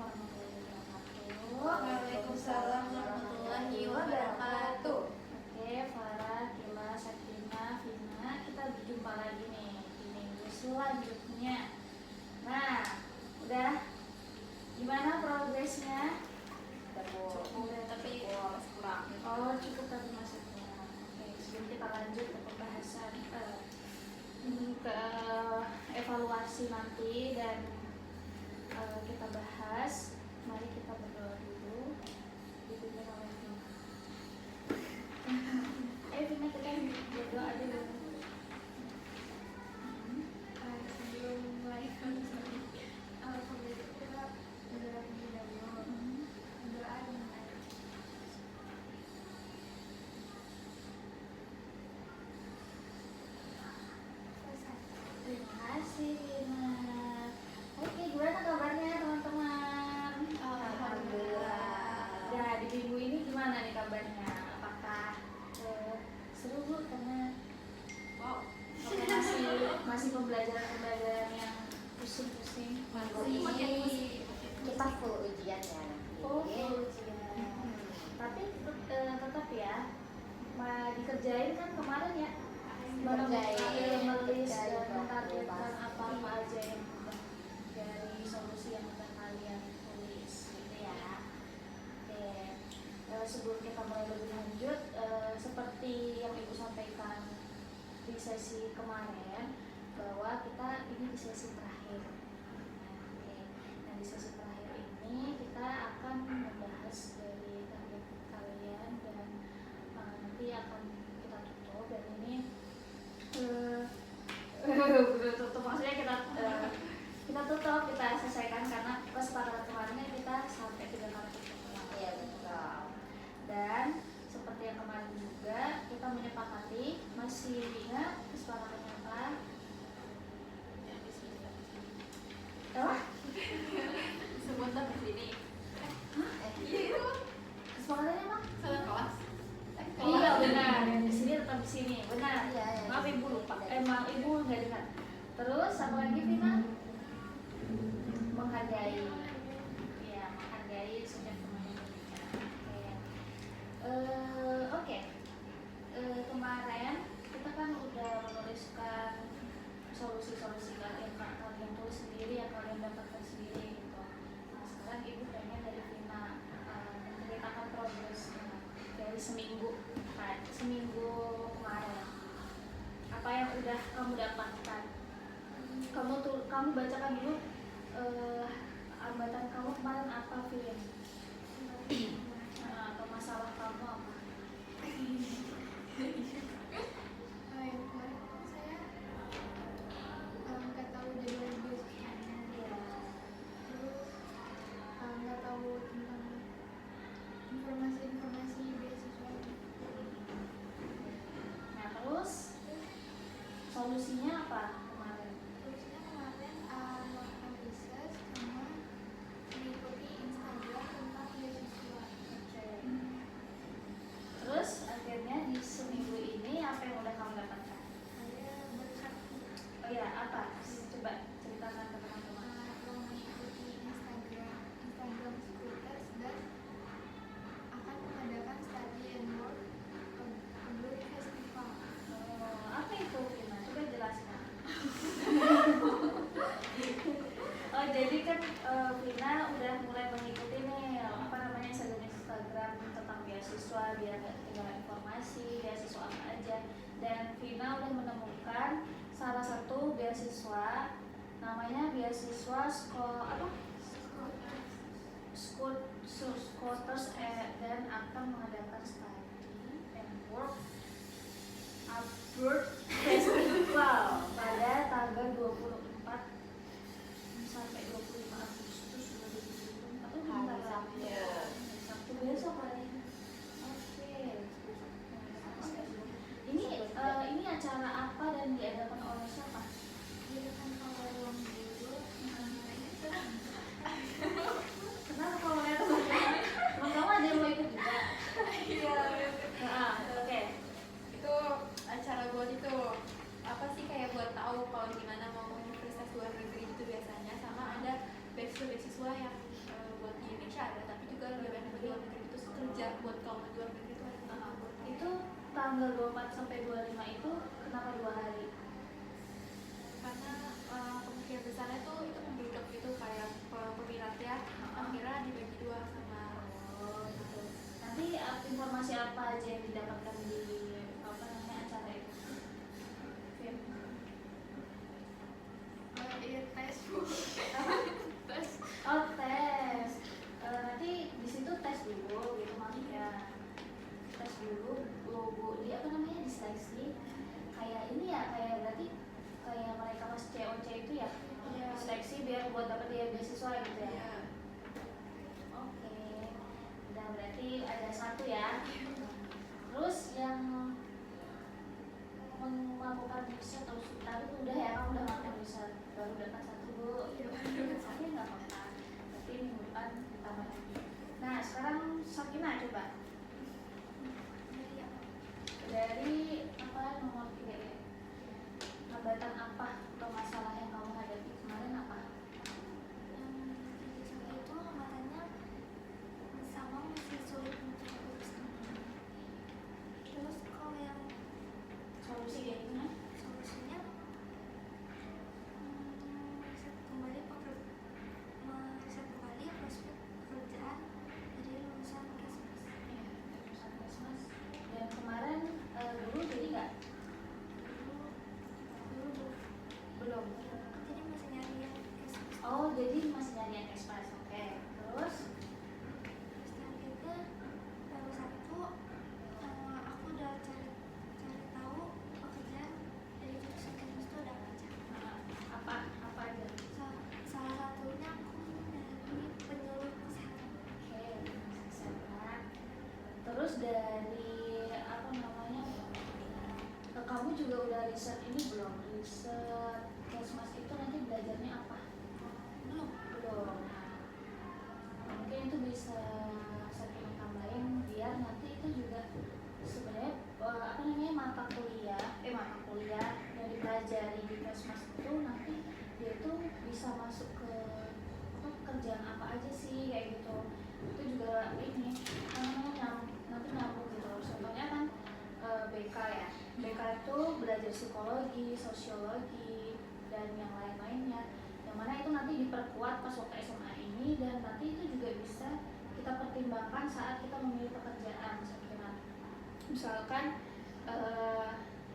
warahmatullahi wabarakatuh. Waalaikumsalam warahmatullahi wabarakatuh. Oke, Farah, Kila, Sakina, Vina, kita berjumpa lagi nih di minggu selanjutnya. Nah, udah gimana progresnya? Cukup, tapi masih kurang. Oh, cukup tapi masih kurang. Oke, sebelum kita lanjut ke pembahasan ke evaluasi nanti dan kita bahas, mari kita berdoa dulu. Dipimpin oleh Vina. Vina, kita berdoa dulu. Sebelum mulai kami alhamdulillah berdoa Terima kasih, Vina. Oke, gimana kabarnya teman-teman? Alhamdulillah. Ya, di minggu ini gimana nih kabarnya? Apakah seru Bu? Karena Wow. masih pembelajaran yang pusing-pusing. Kita full ujian ya nanti. Oh, ujian. Tapi tetap ya, dikerjain kan kemarin ya? Menulis dan mentargetkan apa aja yang dari solusi yang udah kalian tulis gitu ya. Oke. Sebelum kita mulai lebih lanjut, seperti yang Ibu sampaikan di sesi kemarin, bahwa kita ini di sesi terakhir. Oke. Nah, di sesi terakhir ini kita akan membahas dari target kalian dan nanti akan kita tutup, dan ini tutup maksudnya kita tutup, kita selesaikan karena kesepakatan kemarinnya kita sampai 3 kali tutup. Iya betul. Dan seperti yang kemarin juga kita menyepakati, masih ingat kesepakatannya apa? Oh? Sebentar di sini. Iya itu. Kesepakatannya apa? Salah kelas. Iya benar, yang di sini tetap di sini, benar. Iya, iya. Maaf Ibu lupa, maaf Ibu nggak dengar. Terus apa lagi Vina? Menghargai, ya menghargai setiap teman yang berbicara. Oke. Kemarin kita kan udah menuliskan solusi-solusi kalian tulis sendiri, yang kalian dapatkan sendiri gitu. Nah sekarang Ibu pengen dari Vina menceritakan progresnya dari seminggu kemarin. Apa yang udah kamu dapatkan? Kamu bacakan dulu hambatan kamu kemarin apa, Vin? Atau masalah kamu apa? Yang kemarin saya nggak tahu jadwal beasiswanya. Terus nggak tahu tentang informasi beasiswa. Nah terus solusinya apa kemarin? Terusnya kemarin melakukan riset sama mengikuti Instagram tentang beasiswa. Terus akhirnya di seminggu ini apa yang udah kamu dapatkan? Saya berhak Oh ya, apa? Coba ceritakan ke teman-teman. mengikuti Instagram Schoolers dan akan mengadakan study and work Blue Festival. Apa itu, Vina? Coba jelaskan. Oh jadi kan Vina udah mulai mengikuti nih Instagram tentang beasiswa, biar nggak ketinggalan informasi beasiswa apa aja. Dan Vina udah menemukan salah satu beasiswa, namanya beasiswa Scooters, dan akan mengadakan study and work Abroad Festival pada tanggal 24 sampai 25 Agustus 2020 atau Hari Sabtu. Sabtu besok hari. Oke. Ini acara apa dan diadakan oleh siapa? Diadakan oleh Ruang Guru. Kenapa kalau lihat teman kamu ada yang mau ikut juga? Iya. Nah, oke. Itu acara buat itu apa sih, kayak buat tahu kalau gimana mau universitas luar negeri itu biasanya, sama ada beasiswa yang Indonesia ada, tapi juga lebih banyak di luar negeri. Itu kerja buat kalau di luar negeri itu ada tentang buat Itu tanggal 24 sampai 25 itu kenapa 2 hari? karena kemungkinan besarnya tuh itu membludak gitu kayak peminatnya akhirnya dibagi dua sama Oh gitu. Nanti informasi apa aja yang didapatkan di apa namanya acara itu? Film. iya tes Apa? tes Oh tes. Nanti di situ tes dulu gitu maksudnya. Tes dulu logo di apa namanya diseleksi. Kayak ini ya kayak berarti kayak mereka pas COC itu ya. Iya. Seleksi biar buat dapat dia beasiswa gitu ya. Iya. Oke. Udah berarti ada 1 ya. Terus yang melakukan riset atau tadi udah ya kamu udah melakukan riset baru dapat 1 bu. Iya. Oke nggak apa-apa. Tapi minggu depan ditambah lagi. Nah sekarang Sakina coba dari apa nomor 3 ya. Hambatan apa atau masalah yang kamu hadapi kemarin apa? itu hambatannya sama masih sulit untuk uruskan. Terus kalau yang Solusi kayak gimana? solusinya meriset kembali meriset kembali prospek pekerjaan dari lulusan Kesmas. Iya, urusan Christmas. Dan kemarin dulu jadi nggak? Dulu Belum. jadi masih nyari yang Kesmas. Oh jadi masih nyari yang Christmas. Oke. Terus Terus targetnya baru satu, aku udah cari tahu pekerjaan dari jurusan Kesmas itu ada apa aja. apa aja? Salah satunya aku dari penyuluh kesehatan. Oke, kesehatan. Terus dari apa namanya? Kamu juga udah riset ini belum? Riset Kesmas itu nanti belajarnya apa? Belum. Belum. Mungkin itu bisa saya tambahin biar nanti itu juga sebenarnya apa namanya mata kuliah yang dipelajari di Kesmas itu nanti dia tuh bisa masuk ke apa, pekerjaan apa aja sih kayak gitu. Itu juga ini apa namanya nanti nyambung gitu. Contohnya kan BK ya. BK itu belajar psikologi, sosiologi dan yang lain-lainnya. Yang mana itu nanti diperkuat pas waktu SMA ini dan nanti itu juga bisa kita pertimbangkan saat kita memilih pekerjaan. Misalkan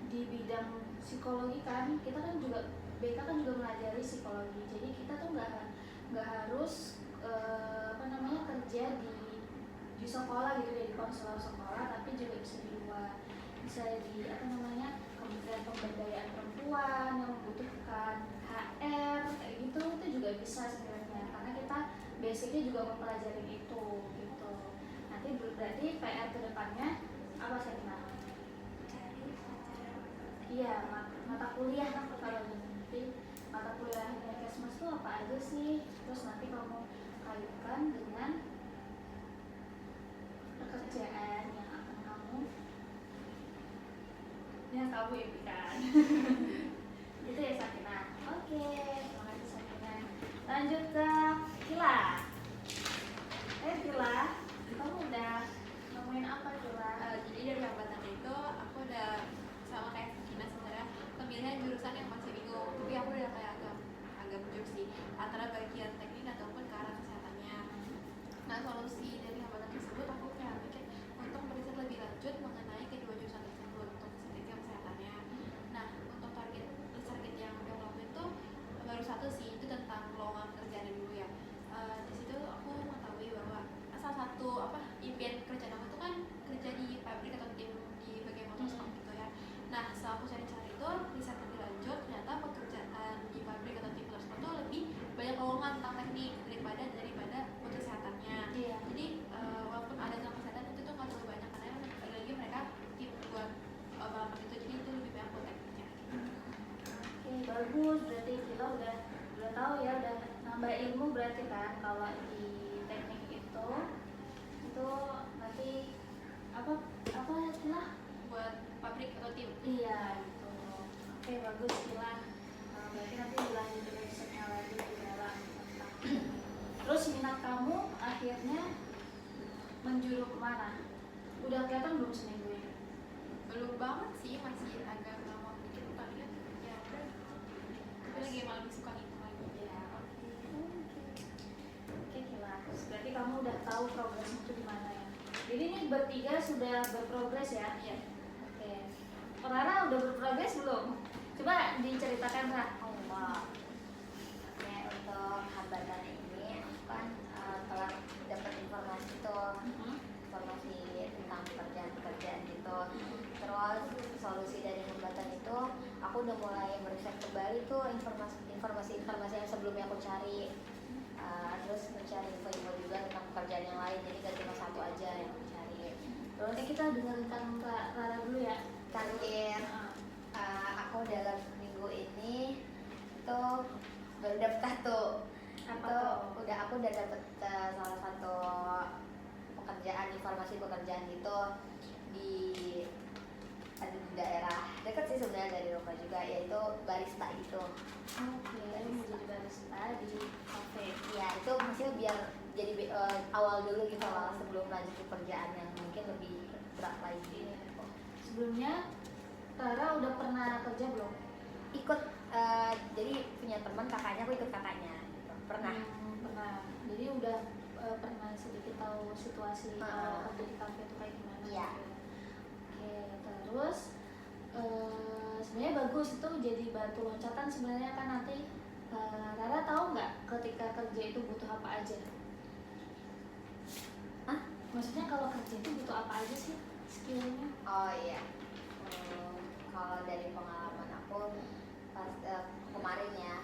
di bidang psikologi kan kita kan juga BK kan juga mengajari psikologi. Jadi kita tuh nggak harus apa namanya kerja di sekolah gitu ya, di konselor sekolah, tapi juga bisa di luar, bisa di apa namanya Kementerian Pemberdayaan Perempuan yang membutuhkan HR kayak gitu, itu juga bisa sebenarnya karena kita basicnya juga mempelajari itu gitu. Nanti berarti PR kedepannya apa saya kenal? Cari pelajaran. Iya, mata kuliah kan kalau nanti mata kuliahnya Kesmas tuh apa aja sih? Terus nanti kamu kaitkan dengan pekerjaan yang kamu impikan. Gitu ya Sakina. Oke, terima kasih Sakina. Lanjut ke Kila. Kila, kamu udah nemuin apa Kila? Jadi dari hambatan itu aku udah sama kayak Sakina sebenarnya pemilihan jurusan yang masih bingung, tapi aku udah kayak agak jujur sih antara bagian teknik ataupun ke arah kesehatannya. Nah solusi dari hambatan tersebut aku kayak mikir untuk meriset lebih lanjut mengenai kedua jurusan tersebut untuk kesehatannya kesehatannya. Nah untuk target yang udah aku lakuin itu baru 1 sih, itu tentang lowongan pekerjaan dulu ya. Di situ aku mengetahui bahwa salah satu impian kerjaan aku itu kan kerja di pabrik atau tim di bagian motorsport gitu ya. Nah setelah aku cari-cari itu riset lebih lanjut, ternyata pekerjaan di pabrik atau tim motorsport itu lebih banyak lowongan tentang teknik daripada untuk kesehatannya. Iya. Jadi walaupun ada tentang kesehatan itu tuh nggak terlalu banyak karena lagi mereka tim buat balapan itu, jadi itu lebih banyak buat tekniknya. Oke, bagus. Berarti kita udah tahu ya, udah nambah ilmu berarti kan kalau di teknik itu nanti apa Kila? Buat pabrik atau tim. Iya gitu. Oke, bagus Kila. Berarti nanti dilanjutin risetnya lagi di dalam tentang. Terus minat kamu akhirnya gimana? Udah kelihatan belum seminggu ini? Belum banget sih, masih agak lama dikit palingan ya udah. Tapi lagi emang lebih suka itu lagi ya. Oke, jelas. Berarti kamu udah tahu progresnya itu di mana ya. Jadi ini bertiga sudah berprogres ya? Iya. Oke. Rara udah berprogres belum? Coba diceritakan, Ra. Allah. Oke, untuk hambatan ini aku kan telah dapat informasi tuh, informasi tentang pekerjaan gitu. Terus solusi dari hambatan itu aku udah mulai meriset kembali tuh informasi yang sebelumnya aku cari. Terus mencari info juga tentang pekerjaan yang lain, jadi gak cuma satu aja yang aku cari. Terus Oke, kita dengarkan Rara dulu ya. terakhir aku dalam minggu ini tuh baru dapet tuh Apa itu tuh? aku udah dapet salah satu informasi pekerjaan gitu di ada di daerah dekat sih sebenarnya dari rumah juga, yaitu barista gitu. Oke, menjadi barista di kafe. Ya itu maksudnya biar jadi awal dulu gitu lah sebelum lanjut ke pekerjaan yang mungkin lebih berat lagi. Sebelumnya Rara udah pernah kerja belum? Ikut jadi punya teman kakaknya, aku ikut kakaknya gitu. Pernah. Pernah. Jadi udah pernah sedikit tahu situasi kalau kerja di kafe itu kayak gimana? Iya. Oke, terus sebenarnya bagus itu jadi batu loncatan sebenarnya kan nanti. Rara tahu nggak ketika kerja itu butuh apa aja? Hah? Maksudnya kalau kerja itu butuh apa aja sih skillnya? Oh iya. Kalau dari pengalaman aku pas kemarin ya,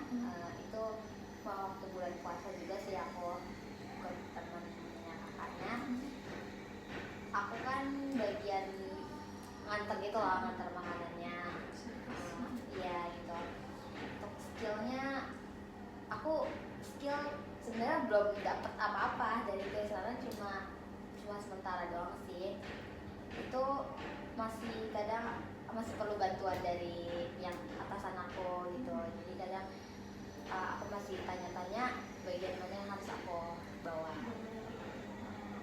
itu waktu bulan puasa juga sih aku ke temannya kakaknya. Aku kan bagian nganter gitu lah, nganter makanannya. Iya gitu. Untuk skillnya, aku sebenarnya belum dapet apa-apa dari itu, karena cuma sementara doang sih. Itu masih perlu bantuan dari yang atasan aku gitu. Jadi kadang aku masih tanya-tanya bagian mana yang harus aku bawa.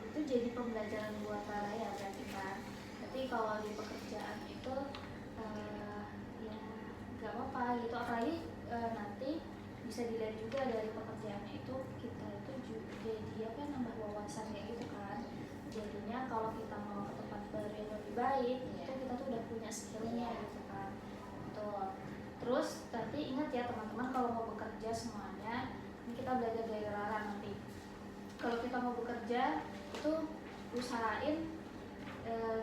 Itu jadi pembelajaran buat Rara ya berarti kan. Tapi kalau di pekerjaan itu ya nggak apa-apa gitu, apalagi nanti bisa dilihat juga dari pekerjaannya itu kita itu juga jadi apa, nambah wawasan kayak gitu kan. Jadinya kalau kita mau ke tempat baru yang lebih baik itu kita tuh udah punya skillnya gitu kan. Betul. Terus tapi ingat ya teman-teman, kalau mau bekerja semuanya ini kita belajar dari Rara nanti. Kalau kita mau bekerja itu usahain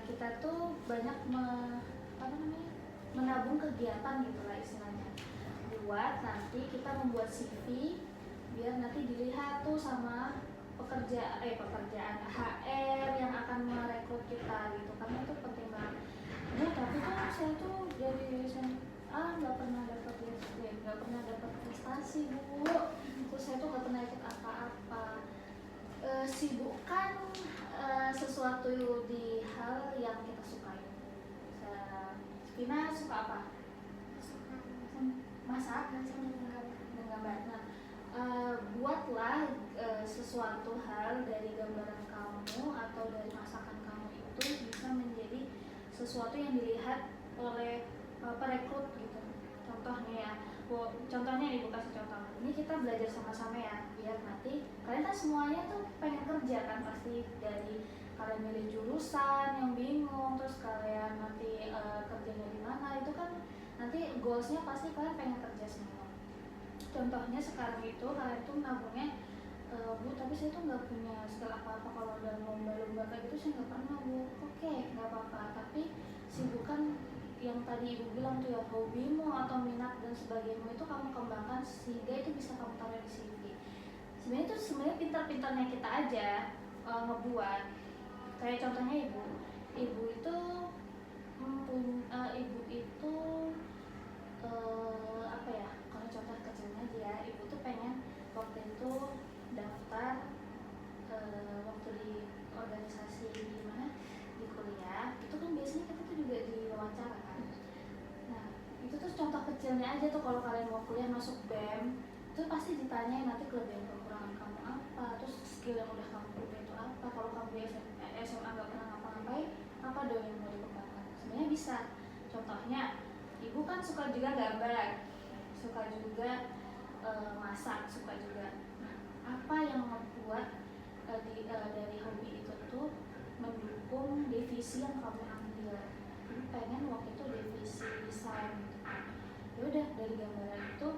kita tuh banyak menabung kegiatan gitu lah istilahnya, buat nanti kita membuat CV biar nanti dilihat tuh sama pekerjaan HR yang akan merekrut kita gitu, karena itu penting banget. Ya tapi kan saya tuh dari SMA nggak pernah dapat prestasi Bu, terus saya tuh nggak pernah ikut apa-apa. Sibukkan sesuatu di hal yang kita sukai. Vina suka apa? Masak dan menggambar. Nah, buatlah sesuatu hal dari gambaran kamu atau dari masakan kamu itu bisa menjadi sesuatu yang dilihat oleh perekrut gitu. Contohnya ibu kasih contoh. Ini kita belajar sama-sama ya, biar nanti kalian kan semuanya tuh pengen kerja kan, pasti dari kalian milih jurusan yang bingung, terus kalian nanti kerjanya di mana, itu kan nanti goalsnya pasti kalian pengen kerja semua. Contohnya sekarang itu kalian tuh nabungnya Bu, tapi saya tuh nggak punya skill apa-apa kalau dalam lomba-lomba kayak gitu, saya nggak pernah Bu. Oke, nggak apa-apa, tapi sibukkan yang tadi ibu bilang tuh ya, hobimu atau minat dan sebagainya itu kamu kembangkan sehingga itu bisa kamu taruh di CV. Sebenarnya pintar-pintarnya kita aja ngebuat. Kayak contohnya ibu itu apa ya, kalau contoh kecilnya aja ya, ibu tuh pengen waktu itu daftar waktu di organisasi di mana, di kuliah itu kan biasanya kita tuh juga diwawancara kan. Nah itu tuh contoh kecilnya aja tuh, kalau kalian mau kuliah masuk BEM itu pasti ditanyain nanti kelebihan kekurangan kamu apa, terus skill yang udah kamu punya itu apa. Kalau kamu di SMA nggak pernah ngapa-ngapain, apa dong yang mau dikembangkan? Sebenarnya bisa. Contohnya, ibu kan suka juga gambar, suka juga masak, suka juga. Nah, apa yang membuat dari hobi itu tuh mendukung divisi yang kamu ambil? Ibu pengen waktu itu divisi desain gitu kan. Ya udah, dari gambaran itu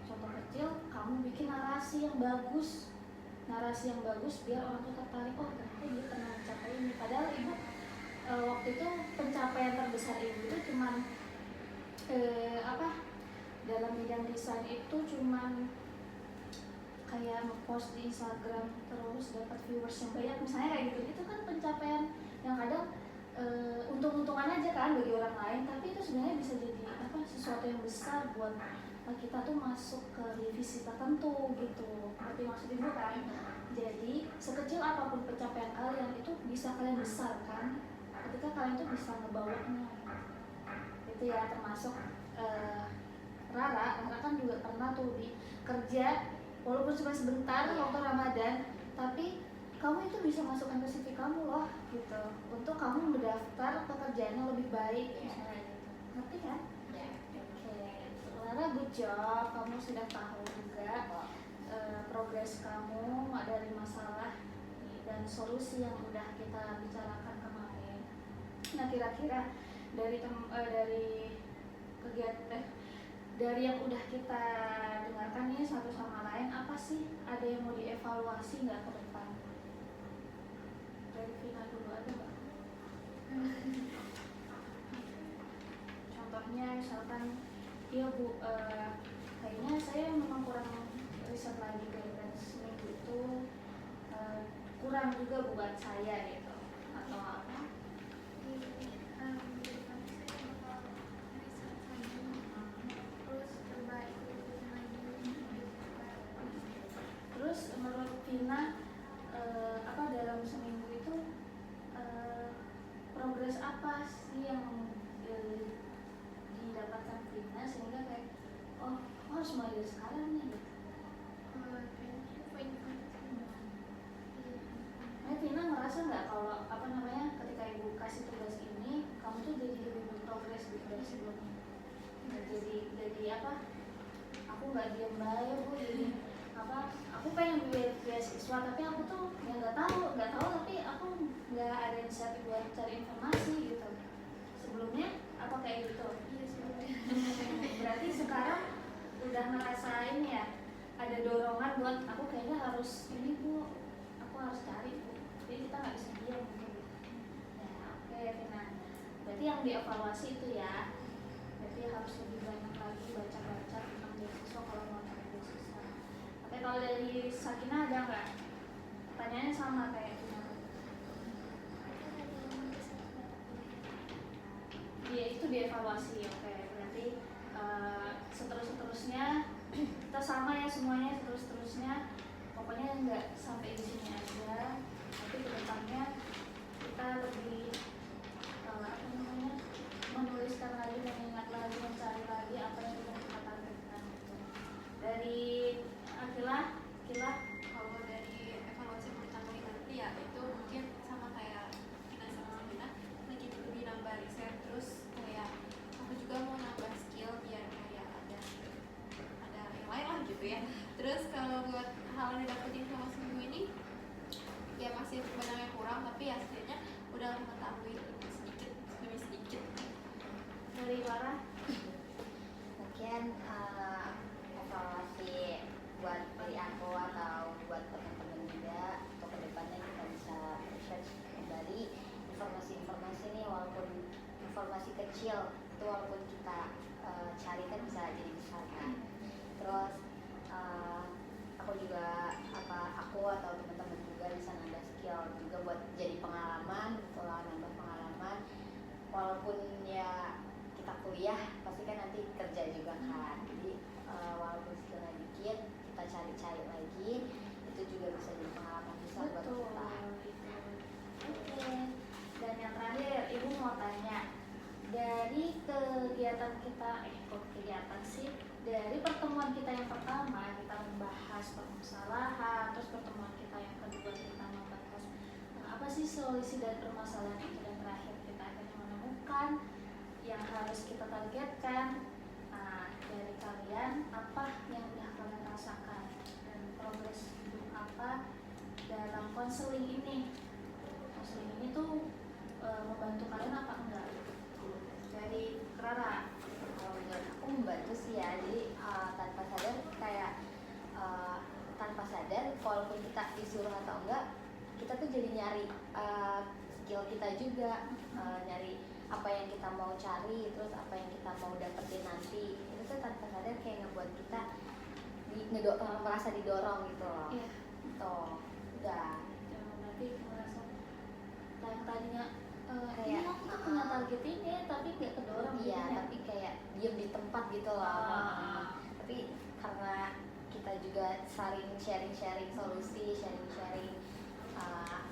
contoh kecil kamu bikin narasi yang bagus, biar orang tuh tertarik, oh ternyata dia pernah mencapai ini. Padahal ibu waktu itu pencapaian terbesar ibu itu cuman dalam bidang desain itu cuman kayak ngepost di Instagram terus dapat viewers yang banyak misalnya kayak gitu. Itu kan pencapaian yang kadang untung-untungan aja kan bagi orang lain, tapi itu sebenarnya bisa jadi sesuatu yang besar buat kita tuh masuk ke divisi tertentu gitu. Ngerti maksud ibu kan? Jadi sekecil apapun pencapaian kalian itu bisa kalian besarkan ketika kalian tuh bisa ngebawanya. Itu ya, termasuk Rara kan juga pernah tuh di kerja walaupun cuma sebentar waktu Ramadan, tapi kamu itu bisa masukkan ke CV kamu loh gitu, untuk kamu mendaftar pekerjaan yang lebih baik misalnya gitu. Ngerti kan? Oke, Rara good job, kamu sudah tahu juga progres kamu dari masalah dan solusi yang udah kita bicarakan kemarin. Nah, kira-kira dari kegiatan dari yang udah kita dengarkan nih satu sama lain, apa sih, ada yang mau dievaluasi nggak ke depan? Dari Vina dulu, ada nggak? Contohnya misalkan, iya Bu, kayaknya saya memang kurang riset lagi dan seminggu itu kurang juga buat saya gitu, atau apa? Terus menurut Vina dalam seminggu itu progres apa sih yang didapatkan Vina sehingga kayak harus mulai dari sekarang nih gitu. Nah, Vina ngerasa nggak kalau ketika ibu kasih tugas ini kamu tuh jadi lebih berprogres gitu dari sebelumnya? Jadi aku nggak diam aja Bu, jadi aku pengen beasiswa tapi aku tuh nggak tahu tapi aku nggak ada inisiatif buat cari informasi gitu. Sebelumnya apa kayak gitu? Iya, sebelumnya. Berarti sekarang udah ngerasain ya, ada dorongan buat aku kayaknya harus ini Bu, aku harus cari Bu. Jadi kita nggak bisa diam gitu. Ya oke, Vina. Berarti yang dievaluasi itu ya, berarti harus lebih banyak lagi baca-baca tentang beasiswa kalau mau cari beasiswa. Oke, kalau dari Sakina ada nggak? Pertanyaannya sama kayak Vina. Iya, itu dievaluasi. Oke, berarti seterusnya kita sama ya semuanya, terusnya pokoknya nggak sampai di sini aja, tapi kedepannya kita lebih menuliskan lagi, mengingat lagi, mencari lagi apa yang sudah kita targetkan. Dari Akila, Kalau dari evaluasi pertama nanti ya itu mungkin sama kayak Vina sama Vina, lagi lebih nambah riset, terus kayak aku juga mau nambah skill biar kayak ada yang lain lah gitu ya. Terus kalau buat hal yang didapetin sama seminggu ini ya masih banyak yang kurang, tapi ya setidaknya udah mengetahui sedikit demi sedikit. dari Lara, Mungkin evaluasi buat diri aku atau buat teman-teman juga untuk kedepannya kita bisa research kembali informasi-informasi nih, walaupun informasi kecil itu walaupun kita cari kan bisa jadi besar kan. Terus aku juga aku atau teman-teman juga bisa nambah skill juga buat jadi pengalaman, nambah pengalaman. Walaupun ya kita kuliah pasti kan nanti kerja juga kan, jadi walaupun skillnya dikit kita cari-cari lagi, itu juga bisa jadi pengalaman besar buat kita. Oke. Dan yang terakhir, Ibu mau tanya, dari solusi dari permasalahan itu, dan terakhir kita akan menemukan yang harus kita targetkan. Nah, dari kalian apa yang udah kalian rasakan dan progres hidup apa dalam konseling ini? Konseling ini tuh membantu kalian apa enggak? Dari Rara. Kalau menurut aku membantu sih ya, jadi tanpa sadar kayak tanpa sadar walaupun kita disuruh atau enggak, kita tuh jadi nyari skill kita juga, nyari apa yang kita mau cari, terus apa yang kita mau dapetin nanti. Itu tuh tanpa sadar kayak ngebuat kita merasa didorong gitu loh. Iya. Tuh, udah. Berarti merasa yang tadinya Kayak, ini aku tuh punya target ini tapi nggak kedorong. Iya, gitu ya. tapi kayak diem di tempat gitu loh. Tapi karena kita juga saling sharing-sharing solusi, sharing-sharing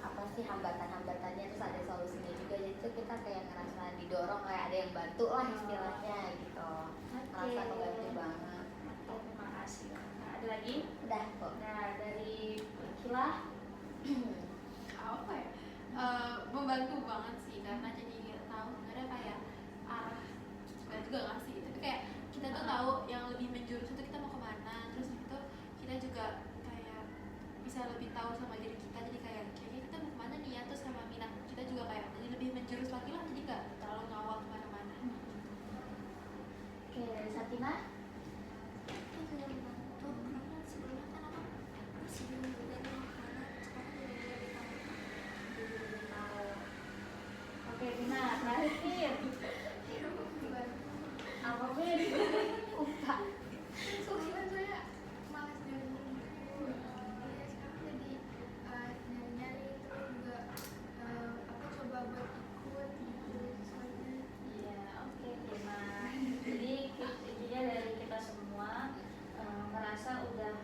apa sih hambatan-hambatannya, terus ada solusinya juga, jadi tuh kita kayak ngerasa didorong, kayak ada yang bantu lah istilahnya gitu. Ngerasa kebantu banget. Oke, terima kasih. Nah, ada lagi? Udah kok. Nah, dari Kila. Apa ya? Membantu banget sih, karena jadi tahu sebenarnya kayak arah kita juga nggak sih, tapi kayak kita tuh tahu yang lebih menjurus itu kita mau kemana, terus itu kita juga kayak bisa lebih tahu sama diri kita, jadi kayak kayaknya kita mau kemana nih ya, terus sama minat kita juga kayak jadi lebih menjurus lagi lah, jadi nggak terlalu ngawal kemana-mana. Oke, dari Satina. Itu juga membantu karena sebelumnya kan aku masih belum belajar makanan, sekarang jadi lebih tahu. Oke, Tina, terakhir. Apa Bin? Lupa. Soalnya saya malas dari dulu. Iya, sekarang jadi nyari-nyari, terus juga aku coba buat ikut gitu soalnya. Iya, oke, Tina. Jadi intinya dari kita semua merasa udah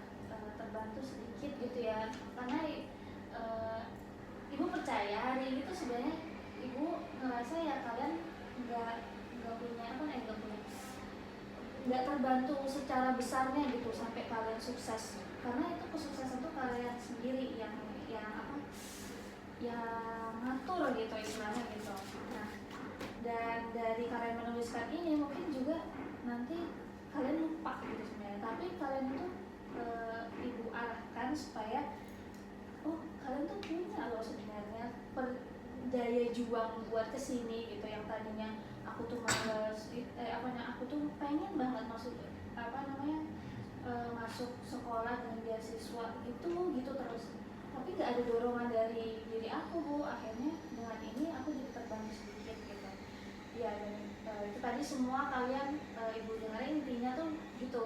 terbantu sedikit gitu ya, karena ibu percaya hari ini tuh sebenarnya ibu ngerasa ya kalian nggak punya apa nih, nggak terbantu secara besarnya gitu sampai kalian sukses, karena itu kesuksesan tuh kalian sendiri yang apa, yang ngatur gitu istilahnya gitu. Nah, dan dari kalian menuliskan ini mungkin juga nanti kalian lupa gitu sebenarnya, tapi kalian itu ibu arahkan supaya oh kalian tuh punya loh sebenarnya daya juang buat kesini gitu, yang tadinya aku tuh males, aku tuh pengen banget masuk masuk sekolah dengan beasiswa gitu terus, tapi gak ada dorongan dari diri aku Bu. Akhirnya dengan ini aku jadi terbantu sedikit gitu ya, dan itu tadi semua kalian ibu dengerin intinya tuh gitu,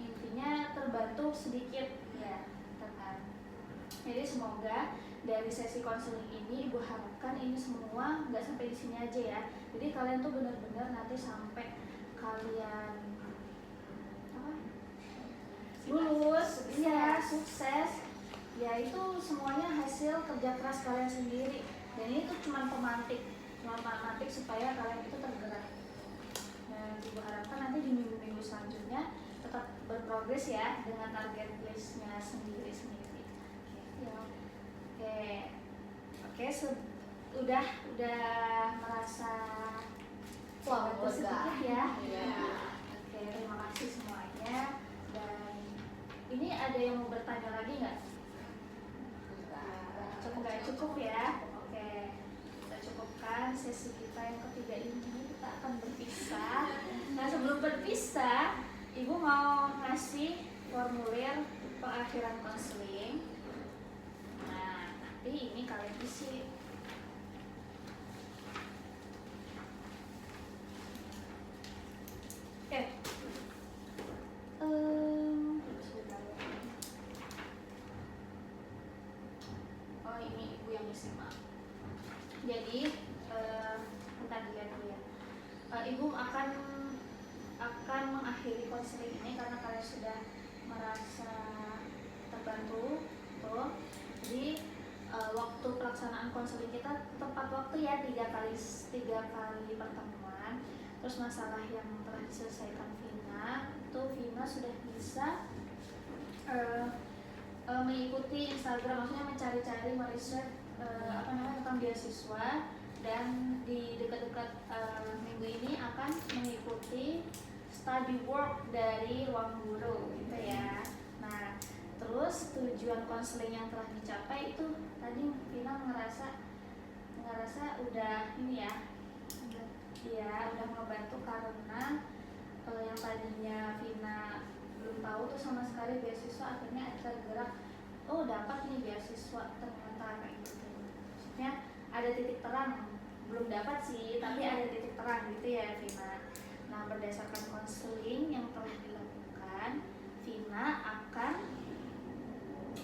intinya terbantu sedikit ya kan. Jadi semoga dari sesi konseling ini ibu harapkan ini semua nggak sampai di sini aja ya, jadi kalian tuh benar-benar nanti sampai kalian apa lulus, iya sukses ya, itu semuanya hasil kerja keras kalian sendiri, dan ini tuh cuma pemantik supaya kalian itu tergerak. Dan ibu harapkan nanti di minggu-minggu selanjutnya tetap berprogres ya dengan target listnya sendiri. Oke, udah merasa Wow, sedikit ya. Iya. Oke, terima kasih semuanya. Dan ini ada yang mau bertanya lagi nggak? Cukup ya. Oke, kita cukupkan sesi kita yang ketiga ini. Kita akan berpisah. Nah, sebelum berpisah, ibu mau ngasih formulir pengakhiran konseling. Nah, nanti ini kalian isi. Oke. Oh, ini ibu yang isi, maaf. Jadi, bentar dilihat dulu ya. Ibu akan mengakhiri konseling ini karena kalian sudah merasa terbantu, tuh. Jadi waktu pelaksanaan konseling kita tepat waktu ya, 3 kali pertemuan. Terus masalah yang telah diselesaikan Vina, itu Vina sudah bisa mengikuti Instagram, maksudnya mencari-cari, meresearch tentang beasiswa, dan di dekat-dekat minggu ini akan mengikuti study work dari ruang guru gitu ya. Nah, terus tujuan konseling yang telah dicapai itu tadi Vina ngerasa udah ini ya, udah membantu karena yang tadinya Vina belum tahu tuh sama sekali beasiswa, akhirnya tergerak, oh dapat nih beasiswa ternyata kayak gitu. Maksudnya ada titik terang, belum dapat sih tapi ada titik terang gitu ya Vina. Nah, berdasarkan konseling yang telah dilakukan, Vina akan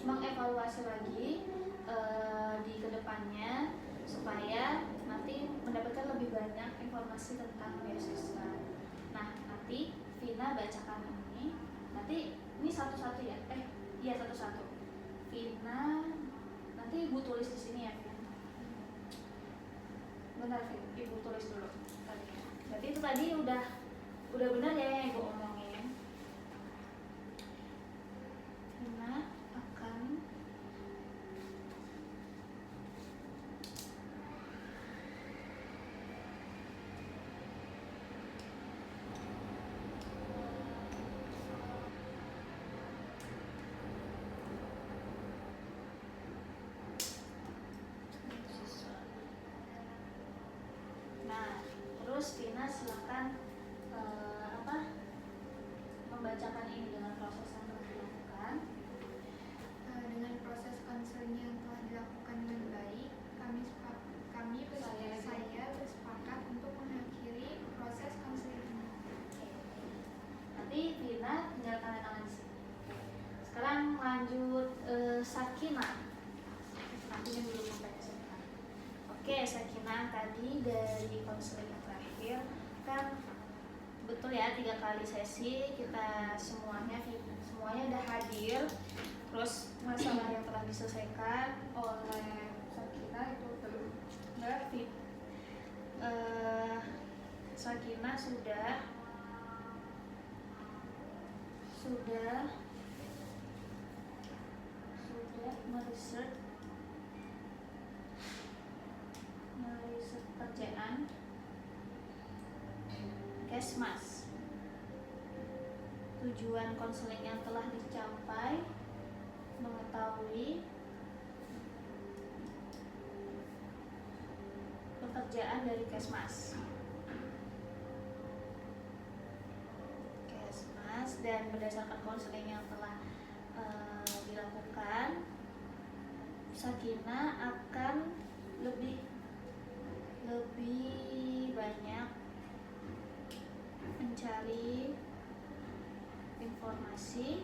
mengevaluasi lagi di kedepannya supaya nanti mendapatkan lebih banyak informasi tentang beasiswa. Nah, nanti Vina bacakan ini satu-satu ya. Iya satu-satu. Vina nanti Ibu tulis di sini ya, Vina. Benar, Vina. Ibu tulis dulu tadi. Berarti itu tadi udah benar ya yang Ibu omongin. Vina akan terus Vina silakan membacakan ini dengan proses yang telah dilakukan. Dengan proses konseling yang telah dilakukan dengan baik, saya bersepakat untuk mengakhiri proses konseling ini. Nanti Vina tinggal tanda tangan di sini. Sekarang lanjut Sakinah. Nanti yang belum sampai ke Sakinah. Oke, Sakinah, tadi dari konseling yang terakhir kan betul ya 3 kali sesi kita semuanya udah hadir. Terus masalah yang telah diselesaikan oleh Sakinah itu benar. Sakinah sudah meriset kerjaan Kesmas. Tujuan konseling yang telah dicapai, mengetahui pekerjaan dari Kesmas, dan berdasarkan konseling yang telah dilakukan, Sakinah akan lebih banyak mencari informasi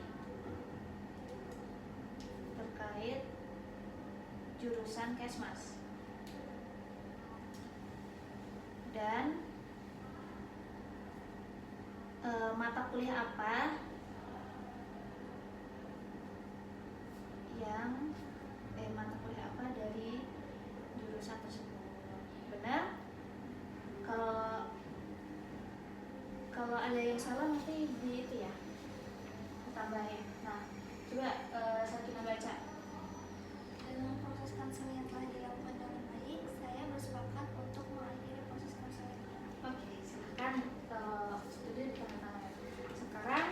terkait jurusan Kesmas dan mata kuliah apa dari jurusan tersebut. Benar? Kalau ada yang salah nanti di itu ya tambahin. Nah, coba Sakinah baca. Dengan proses konseling yang telah dilakukan dengan baik, saya bersepakat untuk mengakhiri proses konseling. Oke, silakan studi di tangan. Sekarang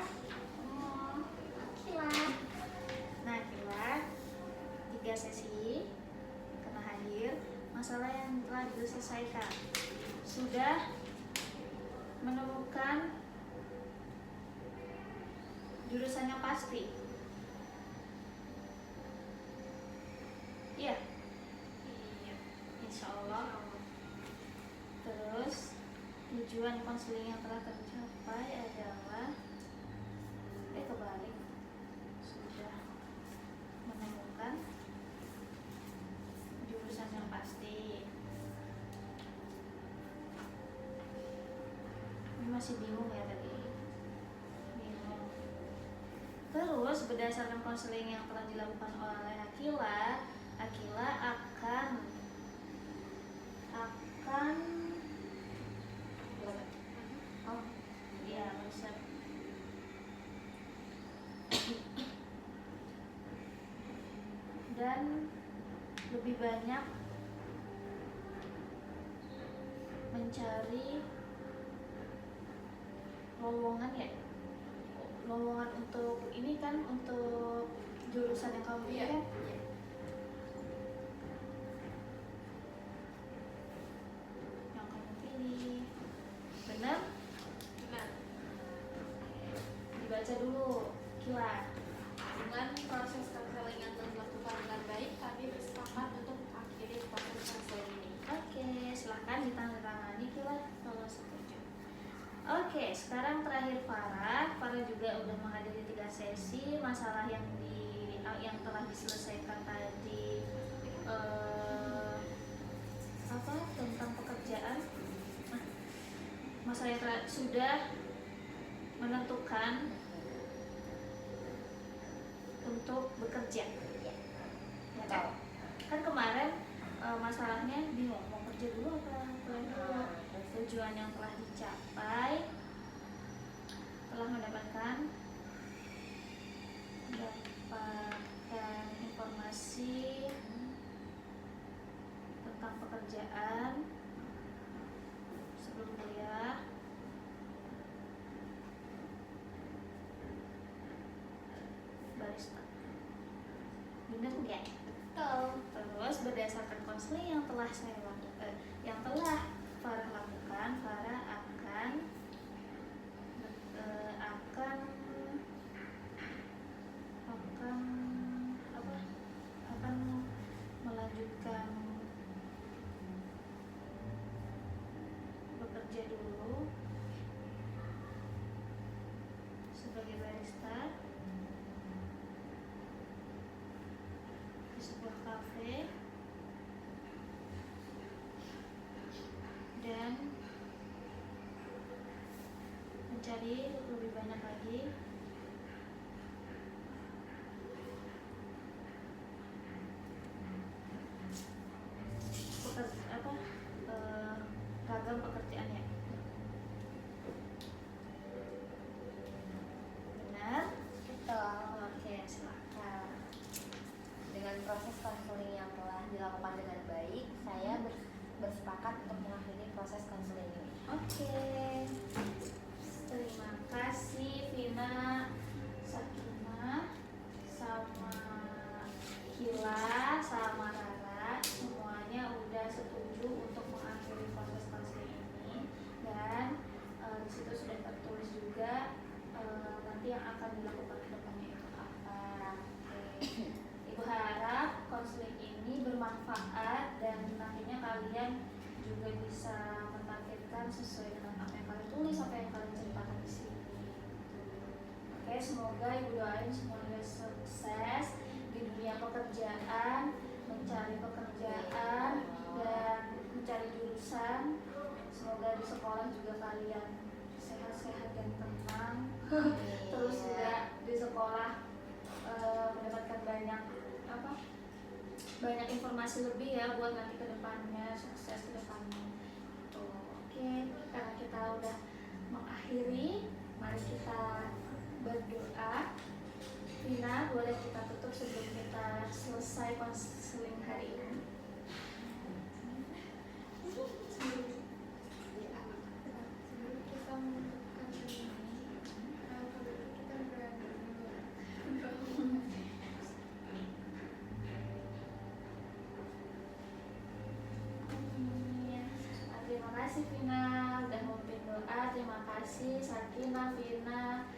Kilat. Nah, Kilat 3 sesi kena hadir. Masalah yang telah diselesaikan, sudah menemukan jurusan yang pasti. Iya. Insya Allah. Terus tujuan konseling yang telah tercapai adalah kebalik, sudah menemukan jurusan yang pasti. Ini masih bingung ya tadi. Bingung. Terus berdasarkan konseling yang telah dilakukan oleh Akila akan riset dan lebih banyak mencari lowongan ya, lowongan untuk ini kan, untuk jurusan yang kamu pilih kan. Yang kamu pilih benar? Nah, Dibaca dulu Kila. dengan proses konseling yang telah dilakukan dengan baik, kami bersepakat untuk mengakhiri proses konseling ini. Oke, silahkan ditandatangani Kila kalau setuju. Oke, sekarang terakhir Farah. Farah juga udah menghadiri 3 sesi. Masalah yang telah diselesaikan tadi apa tentang pekerjaan. Masalah yang sudah menentukan untuk bekerja, ya kan? Kan kemarin masalahnya bingung mau kerja dulu apa kuliah dulu. Tujuan yang telah dicapai, telah mendapatkan informasi tentang pekerjaan sebelum kuliah, barista. Bener nggak? Betul. Terus berdasarkan konseling yang telah saya lakukan, yang telah Farah lakukan, Farah akan melanjutkan bekerja dulu sebagai barista di sebuah kafe, dan mencari lebih banyak lagi ragam pekerjaannya. Benar? Betul. Oke, silakan. Dengan proses konseling yang telah dilakukan dengan baik, saya bersepakat untuk mengakhiri proses konseling ini. Oke. Terima kasih Vina, Sakinah, sama Kila, sama Rara. Semuanya udah setuju untuk mengakhiri proses konseling ini, dan di situ sudah tertulis juga nanti yang akan dilakukan ke depannya itu apa. Oke. Ibu harap konseling ini bermanfaat dan nantinya kalian juga bisa mentargetkan sesuai dengan apa yang kalian tulis, apa yang kalian ceritakan di sini. Oke, semoga ibu doain semuanya sukses di dunia pekerjaan, mencari pekerjaan dan mencari jurusan. Semoga di sekolah juga kalian sehat-sehat dan tenang. Terus juga di sekolah mendapatkan banyak informasi lebih ya buat nanti ke depannya, sukses ke depannya. Tuh, oke, karena kita udah mengakhiri, mari kita berdoa. Vina, boleh kita tutup sebelum kita selesai konseling hari ini. Sebelum kita menutup ini, kalau kita berdoa dulu. Terima kasih Vina udah memimpin doa. Terima kasih Sakinah, Vina,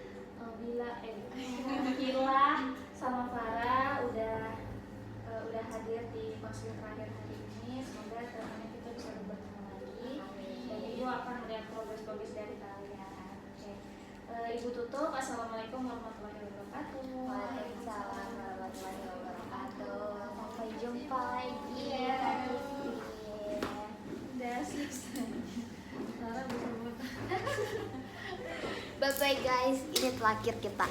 Kila, sama Farah udah hadir di konseling terakhir hari ini. Semoga kedepannya kita bisa bertemu lagi dan Ibu akan melihat progres dari kalian. Oke. Ibu tutup. Assalamualaikum warahmatullahi wabarakatuh. Waalaikumsalam warahmatullahi wabarakatuh. Sampai jumpa lagi. Udah selesai. Farah bisa buat. Bye bye guys, ini terakhir kita.